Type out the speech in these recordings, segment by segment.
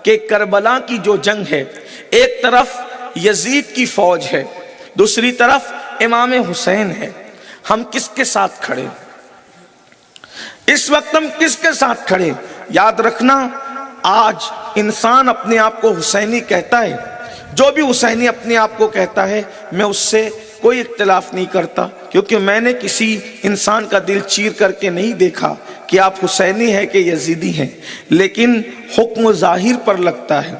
کہ کربلا کی جو جنگ ہے، ایک طرف یزید کی فوج ہے، دوسری طرف امام حسین ہے، ہم کس کے ساتھ کھڑے؟ اس وقت ہم کس کے ساتھ کھڑے؟ یاد رکھنا، آج انسان اپنے آپ کو حسینی کہتا ہے، جو بھی حسینی اپنے آپ کو کہتا ہے، میں اس سے کوئی اختلاف نہیں کرتا، کیونکہ میں نے کسی انسان کا دل چیر کر کے نہیں دیکھا کہ آپ حسینی ہیں کہ یزیدی ہیں، لیکن حکم ظاہر پر لگتا ہے،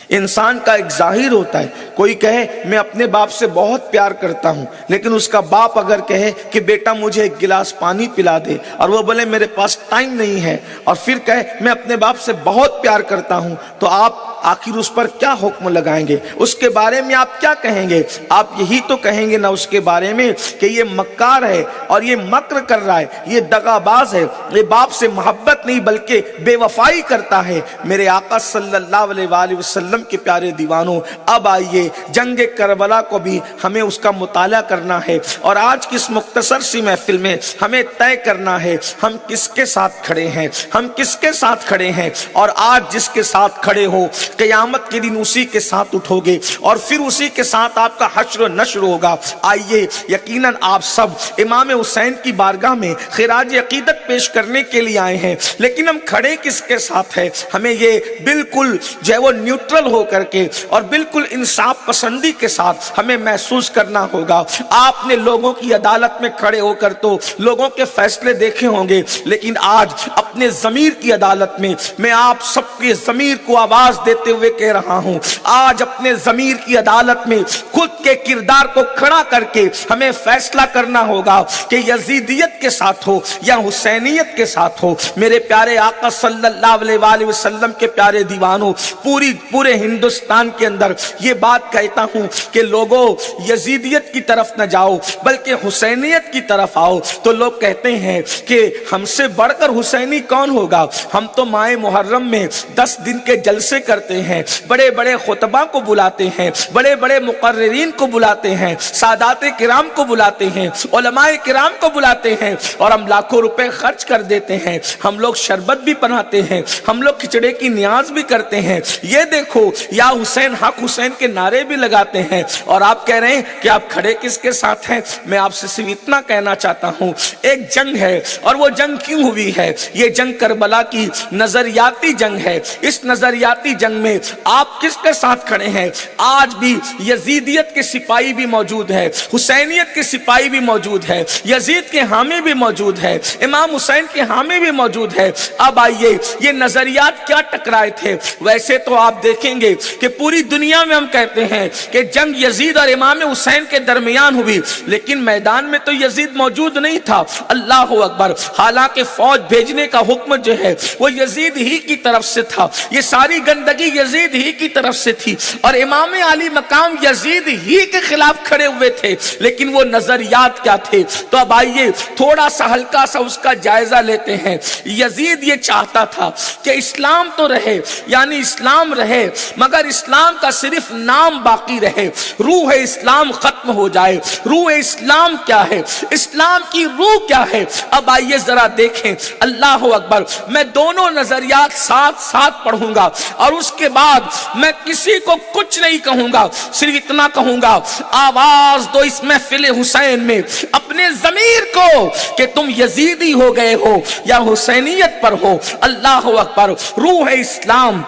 انسان کا ایک ظاہر ہوتا ہے۔ کوئی کہے میں اپنے باپ سے بہت پیار کرتا ہوں، لیکن اس کا باپ اگر کہے کہ بیٹا مجھے ایک گلاس پانی پلا دے، اور وہ بولے میرے پاس ٹائم نہیں ہے، اور پھر کہے میں اپنے باپ سے بہت پیار کرتا ہوں، تو آپ آخر اس پر کیا حکم لگائیں گے؟ اس کے بارے میں آپ کیا کہیں گے؟ آپ یہی تو کہیں گے نا اس کے بارے میں کہ یہ مکار ہے اور یہ مکر کر رہا ہے، یہ دغاباز ہے، یہ باپ سے محبت نہیں بلکہ بے وفائی کرتا ہے۔ میرے آقا صلی اللہ علیہ وآلہ وسلم کے پیارے دیوانوں، اب آئیے جنگ کربلا کو بھی ہمیں اس کا مطالعہ کرنا ہے، اور آج کی اس مختصر سی محفل میں ہمیں طے کرنا ہے ہم کس کے ساتھ کھڑے ہیں، ہم کس کے ساتھ کھڑے ہیں، اور آج جس کے ساتھ کھڑے ہو قیامت کے دن اسی کے ساتھ اٹھو گے، اور پھر اسی کے ساتھ آپ کا حشر و نشر ہوگا۔ آئیے، یقیناً آپ سب امام حسین کی بارگاہ میں خراج عقیدت پیش کرنے کے لیے آئے ہیں، لیکن ہم کھڑے کس کے ساتھ ہیں؟ ہمیں یہ بالکل جو ہے وہ نیوٹرل ہو کر کے اور بالکل انصاف پسندی کے ساتھ ہمیں محسوس کرنا ہوگا۔ آپ نے لوگوں کی عدالت میں کھڑے ہو کر تو لوگوں کے فیصلے دیکھے ہوں گے، لیکن آج اپنے ضمیر کی عدالت میں آپ سب کے ضمیر کو آواز دیتے ہوئے کہہ رہا ہوں، آج اپنے ضمیر کی عدالت میں خود کے کردار کو کھڑا کر کے ہمیں فیصلہ کرنا ہوگا کہ یزیدیت کے ساتھ ہو یا حسینیت کے ساتھ ہو۔ میرے پیارے آقا صلی اللہ علیہ وآلہ وسلم کے پیارے دیوانوں، پورے ہندوستان کے اندر یہ بات کہتا ہوں کہ لوگوں یزیدیت کی طرف نہ جاؤ بلکہ حسینیت کی طرف آؤ، تو لوگ کہتے ہیں کہ ہم سے بڑھ کر حسینی کون ہوگا؟ ہم تو ماہ محرم میں 10 دن کے جلسے کرتے ہیں، بڑے بڑے خطبہ کو بلاتے ہیں، بڑے بڑے مقررین کو بلاتے ہیں، سادات کرام کو بلاتے ہیں، علماء کرام کو بلاتے ہیں، اور ہم لاکھوں روپے خرچ کر دیتے ہیں، ہم لوگ شربت بھی بناتے ہیں، ہم لوگ کھچڑے کی نیاز بھی کرتے ہیں، یہ دیکھو یا حسین حق حسین کے نعرے بھی لگاتے ہیں، اور آپ کہہ رہے ہیں کہ آپ کھڑے کس کے ساتھ ہیں؟ میں آپ سے صرف اتنا کہنا چاہتا ہوں، ایک جنگ ہے، اور وہ جنگ کیوں ہوئی ہے؟ یہ جنگ کربلا کی نظریاتی جنگ ہے۔ اس نظریاتی جنگ میں آپ کس کے ساتھ کھڑے ہیں؟ آج بھی یزیدیت کے سپاہی بھی موجود ہے، حسینیت کے سپاہی بھی موجود ہے، یزید کے حامی بھی موجود ہے، امام حسین کے حامی بھی موجود ہے۔ اب آئیے، یہ نظریات کیا ٹکرائے تھے؟ ویسے تو آپ دیکھیں گے کہ پوری دنیا میں ہم کہتے ہیں کہ جنگ یزید اور امام حسین کے درمیان ہوئی، لیکن میدان میں تو یزید موجود نہیں تھا۔ اللہ اکبر! حالانکہ فوج بھیجنے کا حکم جو ہے وہ یزید ہی کی طرف سے تھا، یہ ساری گندگی یزید ہی کی طرف سے تھی، اور امام علی مقام یزید ہی کے خلاف کھڑے ہوئے تھے، لیکن وہ نظریات کیا تھے؟ تو اب آئیے تھوڑا سا ہلکا سا اس کا جائزہ لیتے ہیں۔ یزید یہ چاہتا تھا کہ اسلام تو رہے، یعنی اسلام رہے، مگر اسلام کا صرف نام باقی رہے، روح اسلام ختم ہو جائے۔ روح اسلام کیا ہے؟ اسلام کی روح کیا ہے؟ اب آئیے ذرا دیکھیں، اللہ اکبر! میں دونوں نظریات ساتھ ساتھ پڑھوں گا، اور اس کے بعد میں کسی کو کچھ نہیں کہوں گا، صرف اتنا کہوں گا، آواز دو اس محفل حسین میں اپنے ضمیر کو کہ تم یزیدی ہو گئے ہو یا حسینیت پر ہو۔ اللہ اکبر! روح اسلام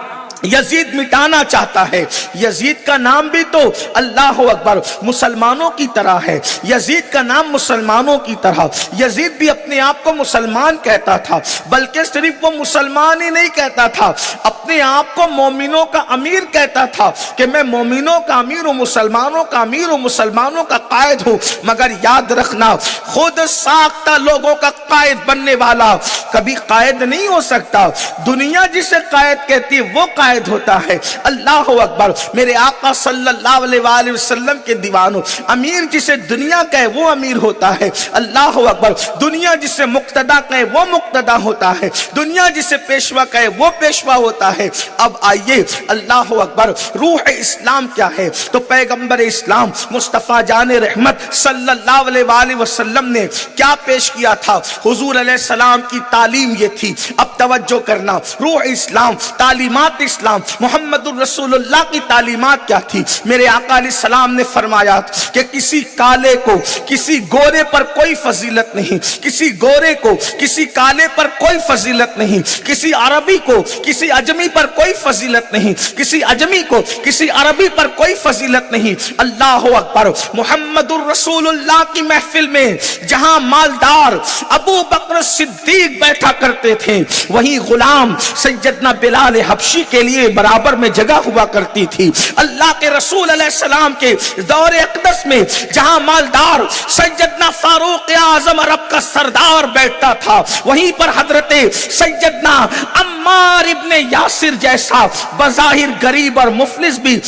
یزید مٹانا چاہتا ہے۔ یزید کا نام بھی تو اللہ اکبر مسلمانوں کی طرح ہے، یزید کا نام مسلمانوں کی طرح، یزید بھی اپنے آپ کو مسلمان کہتا تھا، بلکہ صرف وہ مسلمان ہی نہیں کہتا تھا، اپنے آپ کو مومنوں کا امیر کہتا تھا کہ میں مومنوں کا امیر ہوں، مسلمانوں کا امیر ہوں، مسلمانوں کا قائد ہوں۔ مگر یاد رکھنا، خود ساختہ لوگوں کا قائد بننے والا کبھی قائد نہیں ہو سکتا، دنیا جسے قائد کہتی ہے وہ قائد ہوتا ہے۔ اللہ اکبر! میرے آقا صلی اللہ علیہ وآلہ وسلم کے دیوانوں، امیر جسے دنیا کہے وہ امیر ہوتا ہے۔ اللہ اکبر! دنیا جسے مقتدی کہے وہ مقتدی ہوتا ہے، دنیا جسے پیشوا کہے وہ پیشوا ہوتا ہے۔ اب آئیے، اللہ اکبر! روح اسلام کیا ہے؟ تو پیغمبر اسلام مصطفیٰ جان رحمت صلی اللہ علیہ وآلہ وسلم نے کیا پیش کیا تھا؟ حضور علیہ السلام کی تعلیم یہ تھی۔ اب توجہ کرنا، روح اسلام، تعلیمات اسلام محمد الرسول اللہ کی تعلیمات کیا تھی؟ میرے آقا علیہ السلام نے فرمایا کہ کسی کالے کو کسی گورے پر کوئی فضیلت نہیں، کسی گورے کو کسی کالے پر کوئی فضیلت نہیں، کسی عربی کو کسی اجمی پر کوئی فضیلت نہیں، کسی اجمی کو کسی عربی پر کوئی فضیلت نہیں۔ اللہ اکبر۔ محمد الرسول اللہ کی محفل میں جہاں مالدار ابو بکر صدیق بیٹھا کرتے تھے، وہیں غلام سیدنا بلال حبشی کے لیے برابر میں جگہ ہوا کرتی تھی۔ اللہ کے رسول علیہ السلام کے دور اقدس میں جہاں مالدار سیدنا فاروق اعظم عرب کا سردار بیٹھتا تھا، وہیں پر حضرت سیدنا عمار ابن یاسر جیسا بظاہر غریب اور مفلس بھی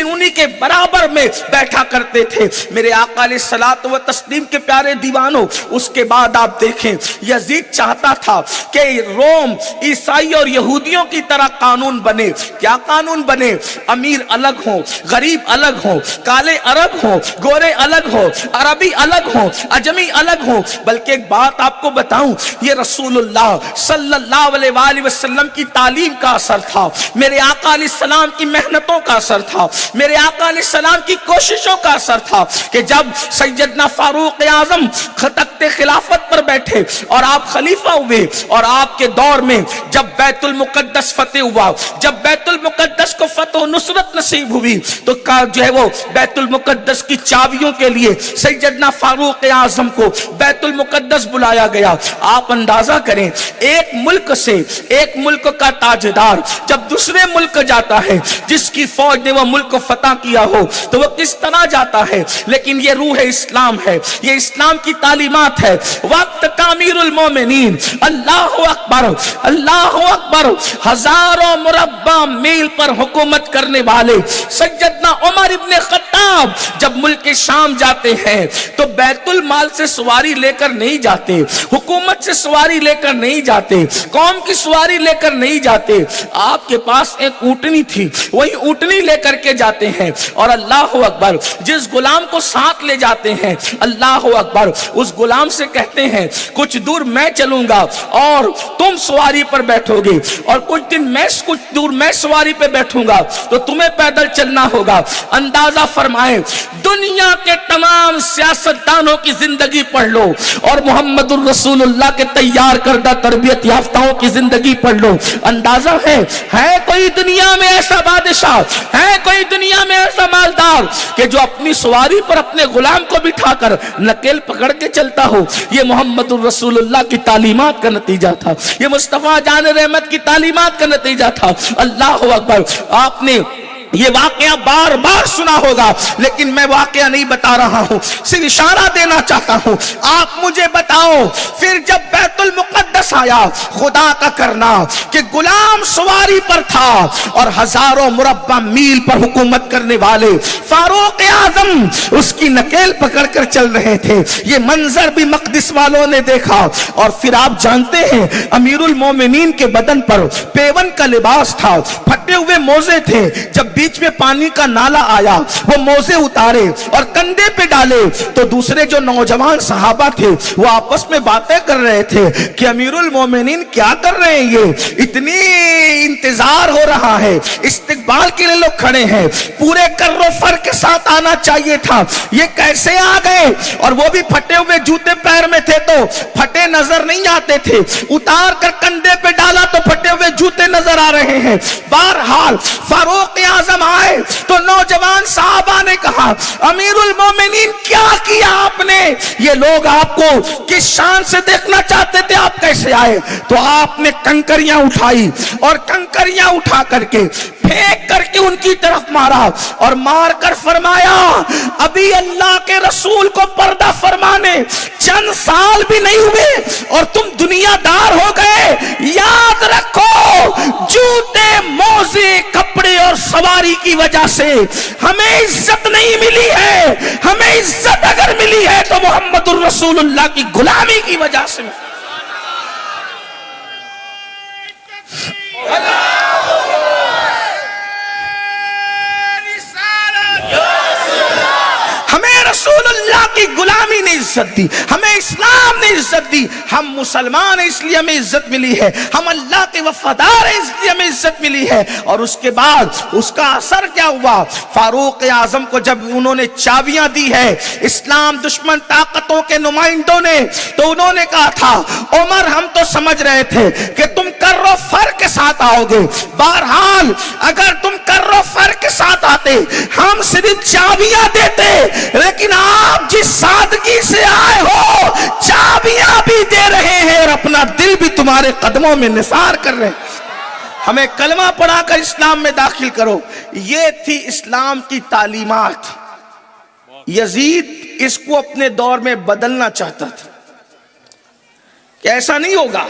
انہی کے برابر میں بیٹھا کرتے تھے۔ میرے آقا علیہ الصلوۃ والتسلیم کے پیارے دیوانوں، اس کے بعد آپ دیکھیں یزید چاہتا تھا کہ روم عیسائی اور یہودیوں کی طرح قانون بنے۔ کیا قانون بنے؟ امیر الگ ہوں، غریب الگ ہوں، کالے الگ ہوں، گورے الگ ہوں، عربی الگ ہوں، اجمی الگ ہوں۔ بلکہ ایک بات آپ کو بتاؤں، یہ رسول اللہ صلی اللہ علیہ وآلہ وسلم کی تعلیم کا اثر تھا، میرے آقا علیہ السلام کی محنتوں کا اثر تھا، میرے آقا علیہ السلام کی کوششوں کا اثر تھا کہ جب سیدنا فاروق اعظم تخت خلافت پر بیٹھے اور آپ خلیفہ ہوئے، اور آپ کے دور میں جب بیت المقدس فتح ہوا، جب بیت المقدس کو فتح و نصرت نصیب ہوئی، تو جو ہے وہ بیت المقدس کی چابیوں کے لیے سیدنا فاروق اعظم کو بیت المقدس بلایا گیا۔ آپ اندازہ کریں، ایک ملک سے ایک ملک کا تاجدار جب دوسرے ملک جاتا ہے، جس کی فوج نے وہ ملک فتح کیا ہو، تو وہ کس طرح جاتا ہے۔ لیکن یہ روح اسلام ہے، یہ اسلام کی تعلیمات ہے۔ وقت کا امیر المومنین، اللہ اکبر اللہ اکبر، ہزاروں مربع میل پر حکومت کرنے والے سیدنا عمر ابن خطاب جب ملک شام جاتے ہیں تو بیت المال سے سواری لے کر نہیں جاتے، حکومت سے سواری لے کر نہیں جاتے، قوم کی سواری لے کر نہیں جاتے۔ آپ کے پاس ایک اونٹنی تھی، وہی اونٹنی لے کر کے جاتے ہیں، اور اللہ اکبر جس غلام کو ساتھ لے جاتے ہیں، اللہ اکبر اس غلام سے کہتے ہیں کچھ دور میں چلوں گا اور تم سواری پر بیٹھو گے، اور کچھ دور میں سواری پہ بیٹھوں گا تو تمہیں پیدل چلنا ہوگا۔ اندازہ فرمائیں، دنیا کے تمام سیاستدانوں کی زندگی پڑھ لو اور محمد الرسول اللہ کے تیار کردہ تربیت یافتاؤں کی زندگی پڑھ لو، اندازہ ہے کوئی دنیا میں ایسا بادشاہ، ہے کوئی دنیا میں ایسا مالدار کہ جو اپنی سواری پر اپنے غلام کو بٹھا کر نکیل پکڑ کے چلتا ہو؟ یہ محمد الرسول اللہ کی تعلیمات کا نتیجہ تھا، یہ مصطفیٰ جان رحمت کی تعلیمات کا نتیجہ تھا۔ اللہ اکبر۔ آپ نے یہ واقعہ بار بار سنا ہوگا، لیکن میں واقعہ نہیں بتا رہا ہوں، صرف اشارہ دینا چاہتا ہوں۔ آپ مجھے بتاؤ، پھر جب بیت المقدس آیا، خدا کا کرنا کہ غلام سواری پر تھا اور ہزاروں مربع میل پر حکومت کرنے والے فاروق اعظم اس کی نکیل پکڑ کر چل رہے تھے۔ یہ منظر بھی مقدس والوں نے دیکھا، اور پھر آپ جانتے ہیں امیر المومنین کے بدن پر پیون کا لباس تھا، پھٹے ہوئے موزے تھے۔ جب بیچ میں پانی کا نالا آیا، وہ موزے اتارے اور کندھے پہ ڈالے، تو دوسرے جو نوجوان صحابہ تھے وہ آپس میں باتیں کر رہے تھے کہ امیر المومنین کیا کر رہے ہیں، یہ اتنی انتظار ہو رہا ہے، استقبال کے لیے لوگ کھڑے ہیں، پورے کر و فر کے ساتھ آنا چاہیے تھا، یہ کیسے آ گئے؟ اور وہ بھی پھٹے ہوئے جوتے پیر میں تھے تو پھٹے نظر نہیں آتے تھے، اتار کر کندھے پہ ڈالا تو پھٹے ہوئے جوتے نظر آ رہے ہیں۔ بہرحال فاروق اعظم آئے تو نوجوان صحابہ نے کہا، امیر المومنین کیا کیا آپ نے؟ یہ لوگ آپ کو کس شان سے دیکھنا چاہتے تھے، آپ کیسے آئے؟ تو آپ نے کنکریاں اٹھائی اور کنکریاں اٹھا کر کے پھینک کر کے ان کی طرف مارا، اور مار کر فرمایا، ابھی اللہ کے رسول کو پردہ فرمانے چند سال بھی نہیں ہوئے اور تم دنیا دار ہو گئے۔ یاد رکھو، جوتے، موزے، کپڑے اور سواری کی وجہ سے ہمیں عزت نہیں ملی ہے، ہمیں عزت اگر ملی ہے تو محمد الرسول اللہ کی غلامی کی وجہ سے۔ ہمیں رسول اللہ کی ہماری غلامی نے عزت دی، ہمیں اسلام نے عزت دی، ہم مسلمان ہیں اس لیے ہمیں عزت ملی ہے، ہم اللہ کے وفادار ہیں اس لیے ہمیں عزت ملی ہے۔ اور اس کے بعد اس کا اثر کیا ہوا؟ فاروق اعظم کو جب انہوں نے چابیاں دی ہے اسلام دشمن طاقتوں کے نمائندوں نے، تو انہوں نے کہا تھا عمر ہم تو سمجھ رہے تھے کہ تم کرو فر کے ساتھ آؤ گے، بہرحال اگر تم کرو فر کے ساتھ آتے ہم صرف چابیاں دیتے، لیکن آپ جس سادگی سے آئے ہو چابیاں بھی دے رہے ہیں اور اپنا دل بھی تمہارے قدموں میں نثار کر رہے ہیں، ہمیں کلمہ پڑھا کر اسلام میں داخل کرو۔ یہ تھی اسلام کی تعلیمات۔ یزید اس کو اپنے دور میں بدلنا چاہتا تھا کہ ایسا نہیں ہوگا،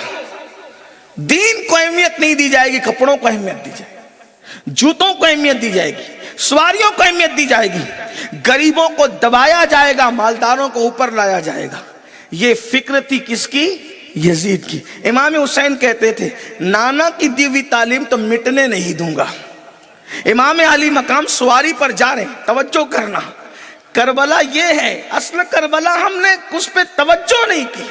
دین کو اہمیت نہیں دی جائے گی، کپڑوں کو اہمیت دی جائے گی، جوتوں کو اہمیت دی جائے گی، سواریوں کو اہمیت دی جائے گی، غریبوں کو دبایا جائے گا، مالداروں کو اوپر لایا جائے گا۔ یہ فکر تھی کس کی؟ یزید کی۔ امام حسین کہتے تھے نانا کی دی ہوئی تعلیم تو مٹنے نہیں دوں گا۔ امام علی مقام سواری پر جا رہے ہیں، توجہ کرنا، کربلا یہ ہے، اصل کربلا ہم نے اس پہ توجہ نہیں کی،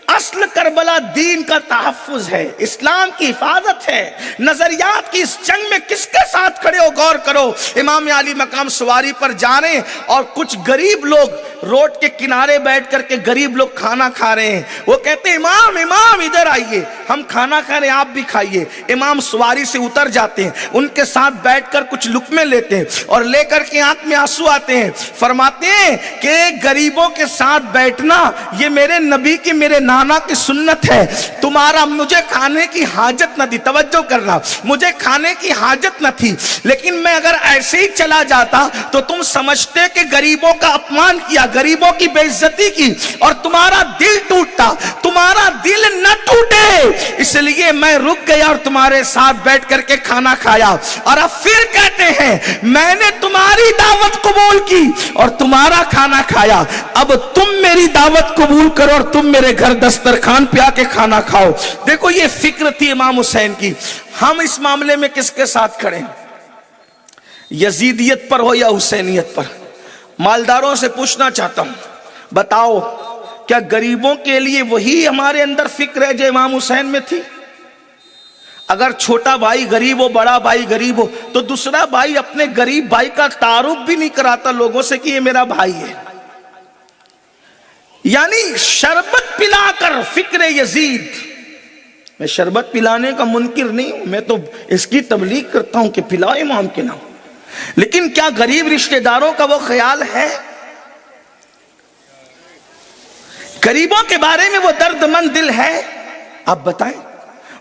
اصل کربلا دین کا تحفظ ہے، اسلام کی حفاظت ہے۔ نظریات کی اس جنگ میں کس کے ساتھ کھڑے ہو غور کرو۔ امام علی مقام سواری پر جا رہے ہیں اور کچھ غریب لوگ روڈ کے کنارے بیٹھ کر کے غریب لوگ کھانا کھا رہے ہیں، وہ کہتے ہیں امام امام ادھر آئیے، ہم کھانا کھا رہے ہیں آپ بھی کھائیے۔ امام سواری سے اتر جاتے ہیں، ان کے ساتھ بیٹھ کر کچھ لقمے لیتے ہیں اور لے کر کے آنکھ میں آنسو آتے ہیں، فرماتے ہیں کہ غریبوں کے ساتھ بیٹھنا یہ میرے نبی کی میرے نانا کی سنت ہے، تمہارا مجھے کھانے کی حاجت نہ تھی، توجہ کرنا، مجھے کھانے کی حاجت نہ تھی، لیکن میں اگر ایسے ہی چلا جاتا تو تم سمجھتے کہ غریبوں کا اپمان کیا، غریبوں کی بے عزتی کی اور تمہارا دل ٹوٹتا، تمہارا دل نہ ٹوٹے اس لیے میں رک گیا اور تمہارے ساتھ بیٹھ کر کے کھانا کھایا۔ اور اب پھر کہتے ہیں میں نے تمہاری دعوت قبول کی اور تمہارا کھانا کھایا، اب تم میری دعوت قبول کرو اور تم میرے گھر دسترخوان پہ آ کے کھانا کھاؤ۔ دیکھو یہ فکر تھی امام حسین کی۔ ہم اس معاملے میں کس کے ساتھ کھڑے ہیں؟ یزیدیت پر ہو یا حسینیت پر؟ مالداروں سے پوچھنا چاہتا ہوں، بتاؤ کیا غریبوں کے لیے وہی ہمارے اندر فکر ہے جو امام حسین میں تھی؟ اگر چھوٹا بھائی غریب ہو، بڑا بھائی غریب ہو، تو دوسرا بھائی اپنے غریب بھائی کا تعارف بھی نہیں کراتا لوگوں سے کہ یہ میرا بھائی ہے۔ یعنی شربت پلا کر فکر یزید، میں شربت پلانے کا منکر نہیں ہوں، میں تو اس کی تبلیغ کرتا ہوں کہ پلاؤ امام کے نام، لیکن کیا غریب رشتہ داروں کا وہ خیال ہے؟ غریبوں کے بارے میں وہ درد مند دل ہے؟ آپ بتائیں۔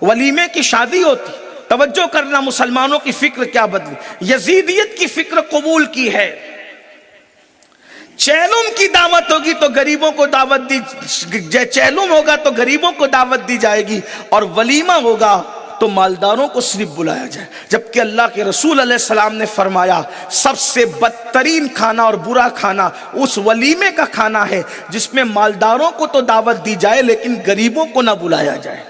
ولیمے کی شادی ہوتی، توجہ کرنا، مسلمانوں کی فکر کیا بدلی، یزیدیت کی فکر قبول کی ہے۔ چیلم کی دعوت ہوگی تو غریبوں کو دعوت دی، چیلم ہوگا تو غریبوں کو دعوت دی جائے گی، اور ولیمہ ہوگا تو مالداروں کو صرف بلایا جائے، جبکہ اللہ کے رسول علیہ السلام نے فرمایا سب سے بدترین کھانا اور برا کھانا اس ولیمے کا کھانا ہے جس میں مالداروں کو تو دعوت دی جائے لیکن غریبوں کو نہ بلایا جائے۔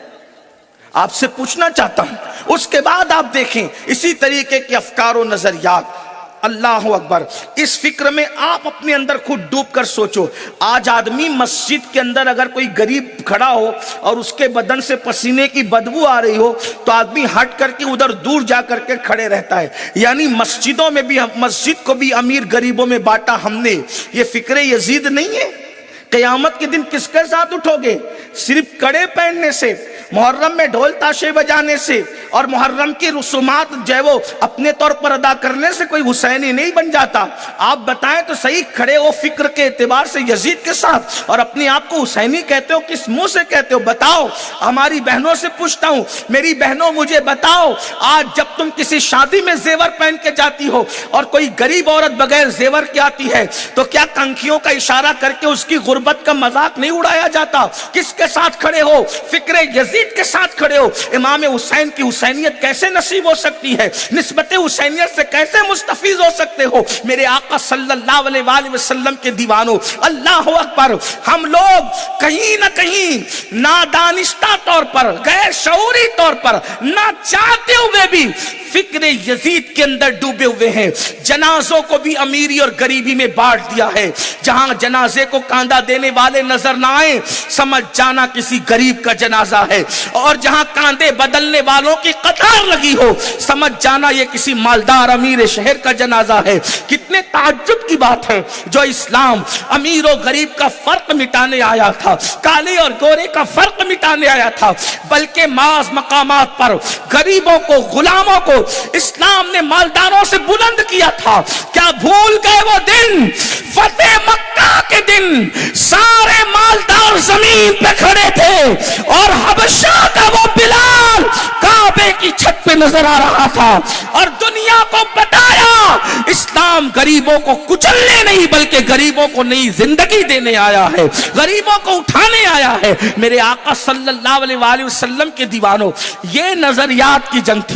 آپ سے پوچھنا چاہتا ہوں، اس کے بعد آپ دیکھیں اسی طریقے کے افکار و نظریات۔ اللہ اکبر، اس فکر میں آپ اپنے اندر خود ڈوب کر سوچو۔ آج آدمی مسجد کے اندر اگر کوئی غریب کھڑا ہو اور اس کے بدن سے پسینے کی بدبو آ رہی ہو تو آدمی ہٹ کر کے ادھر دور جا کر کے کھڑے رہتا ہے۔ یعنی مسجدوں میں بھی، مسجد کو بھی امیر غریبوں میں بانٹا ہم نے۔ یہ فکر یزید نہیں ہے۔ قیامت کے دن کس کے ساتھ اٹھو گے؟ صرف کڑے پہننے سے، محرم میں ڈھول تاشے بجانے سے اور محرم کی رسومات جو ہے وہ اپنے طور پر ادا کرنے سے کوئی حسینی نہیں بن جاتا۔ آپ بتائیں تو صحیح، کھڑے ہو فکر کے اعتبار سے یزید کے ساتھ اور اپنے آپ کو حسینی کہتے ہو، کس منہ سے کہتے ہو؟ بتاؤ۔ ہماری بہنوں سے پوچھتا ہوں، میری بہنوں مجھے بتاؤ، آج جب تم کسی شادی میں زیور پہن کے جاتی ہو اور کوئی غریب عورت بغیر زیور کے آتی ہے تو کیا کنکھیوں کا اشارہ کر کے اس کی غربت کا مذاق نہیں اڑایا جاتا؟ کس کے ساتھ کھڑے ہو؟ فکر یزید کے ساتھ کھڑے ہو۔ امام حسین کی حسینیت کیسے نصیب ہو سکتی ہے؟ نسبت حسینیت سے کیسے مستفیض ہو سکتے ہو؟ میرے آقا صلی اللہ علیہ وآلہ وسلم کے دیوانوں، اللہ اکبر، ہم لوگ کہیں نہ کہیں نادانستہ طور پر، غیر شعوری طور پر، نہ چاہتے ہوئے بھی فکر یزید کے اندر ڈوبے ہوئے ہیں. جنازوں کو بھی امیری اور غریبی میں بانٹ دیا ہے. جہاں جنازے کو کاندھا دینے والے نظر نہ آئے سمجھ جانا کسی غریب کا جنازہ ہے, اور جہاں کاندھے بدلنے والوں کی قطار لگی ہو سمجھ جانا یہ کسی مالدار امیر شہر کا جنازہ ہے. کتنے تعجب کی بات ہے جو اسلام امیر و غریب کا فرق مٹانے آیا تھا, کالے اور گورے کا فرق مٹانے آیا تھا, بلکہ بعض مقامات پر غریبوں کو, غلاموں کو اسلام نے مالداروں سے بلند کیا تھا. کیا بھول گئے وہ دن, فتح مکہ کے دن سارے مالدار زمین پہ کھڑے تھے اور حبشہ کا وہ بلال کعبے کی چھت پہ نظر آ رہا تھا, اور دنیا کو بتایا اسلام غریبوں کو کچلنے نہیں بلکہ غریبوں کو نئی زندگی دینے آیا ہے, غریبوں کو اٹھانے آیا ہے. میرے آقا صلی اللہ علیہ وآلہ وسلم کے دیوانوں, یہ نظریات کی جنگ تھی.